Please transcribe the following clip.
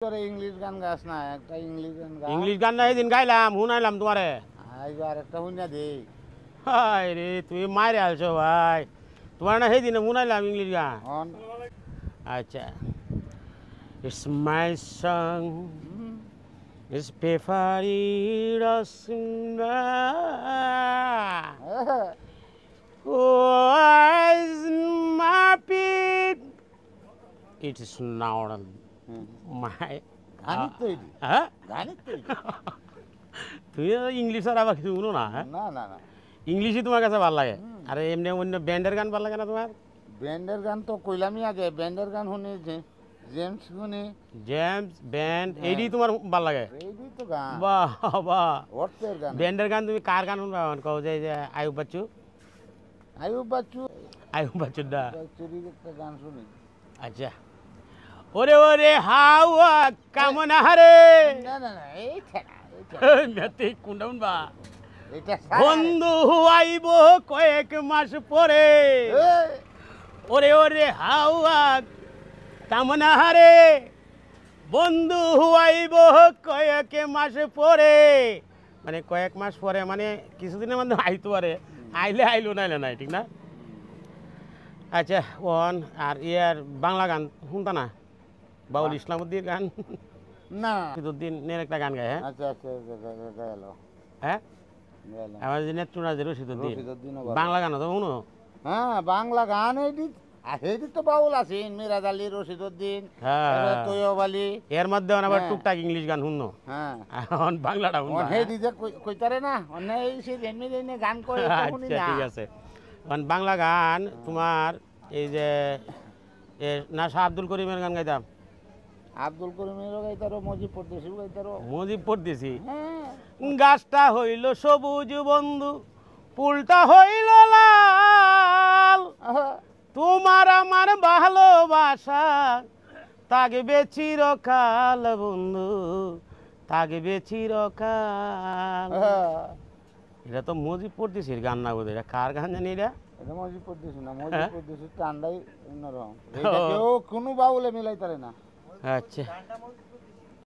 তোরে ইংলিশ গান গাস না, একটা ইংলিশ গান গা। ইংলিশ গান না সেদিন গাইলাম, শুনাইলাম তোমারে। আইবা আরেকটা শুনিয়া দে। হাই রে, তুমি মাইরে আলছো ভাই। তোমার না সেদিন শুনাইলাম ইংলিশ গান। অন আচ্ছা। It's my song, it's favorite of oh, is my beat. It is not my গানিত তৈরি, হ্যাঁ গানিত তৈরি। তুমি ইংলিশ আর আবার কিছু শুনো না? হ্যাঁ, না না না, ইংলিশই তোমার কাছে ভালো লাগে। আরে এমনি অন্য ব্যান্ডের গান ভালো লাগে না তোমার? ব্যান্ডের গান তো কইলামই আগে, ব্যান্ডের গান শুনি, জেমস শুনি। জেমস ব্যান্ড এইডি তোমার ভালো লাগে? এইটি তো গান, বাহ বাহ। অর্থের গান। ব্যান্ডের গান তুমি কার গান শুনবা? কও যে আয়ুব বাচ্চু। আয়ুব বাচ্চু, আয়ুব বাচ্চুর দা। বাচ্চুরির একটা গান শুনি। আচ্ছা। ওরে ওরে হাওয়া কেমন হারে না না না, এইটা না, এইটা মেতে কোনটা শুনবা? এইটা বন্ধু আইব কয়েক মাস পরে। ওরে ওরে হাওয়া কেমন হারে বন্ধু আইব কয়েক মাস পরে। মানে কয়েক মাস পরে মানে কিছুদিনের মধ্যে আইতে পারে, আইলে আইলো নাইলে নাই, ঠিক না? আচ্ছা ওন আর ইয়ার বাংলা গান শুনতা না? বাউল ইসলামউদ্দিন গান, না। রশিদউদ্দিনের একটা গান গায়। হ্যাঁ আচ্ছা আচ্ছা, গেল হ্যাঁ, গেল। আমার যে নেত্রুনা যে রশিদউদ্দিন, রশিদউদ্দিনও বাংলা গানও তো শুনো? হ্যাঁ, বাংলা গান এইটি, এইটি তো বাউল আছেন, মিরাজ আলী, রশিদউদ্দিন, হ্যাঁ, তৈয়ব আলী। এর মধ্যে আবার হ্যাঁ। টুকটাক ইংলিশ গান শুনো। হ্যাঁ, এখন বাংলাটা শুনবা। হেডি যে কইতারে না, অন্য এই সে এমনি এমনি গান কয়, এটা শুনি আচ্ছা না। ঠিক আছে। এখন বাংলা গান তোমার এই যে না শাহ আব্দুল করিমের গান গাইতাম, আব্দুল করিমেরও গাইতারো, মজিব পরদেশিও গাইতারো। মুজিব পড়তেছি। হ্যাঁ, গাছটা হইল সবুজ বন্ধু, ফুলটা হইল লাল, তোমার আমার ভালোবাসা থাকবে চিরকাল বন্ধু, থাকবে চিরকাল। এটা তো মজিব পড়তেছির গান না বোধ, এটা কার গান জানি? এটা এটা মজিব পরদেশি না, মজিব পরদেশি টান্ডাই অন্যরকম। এটা কেউ কোনো বাউলে মিলাইতারে না। আচ্ছা।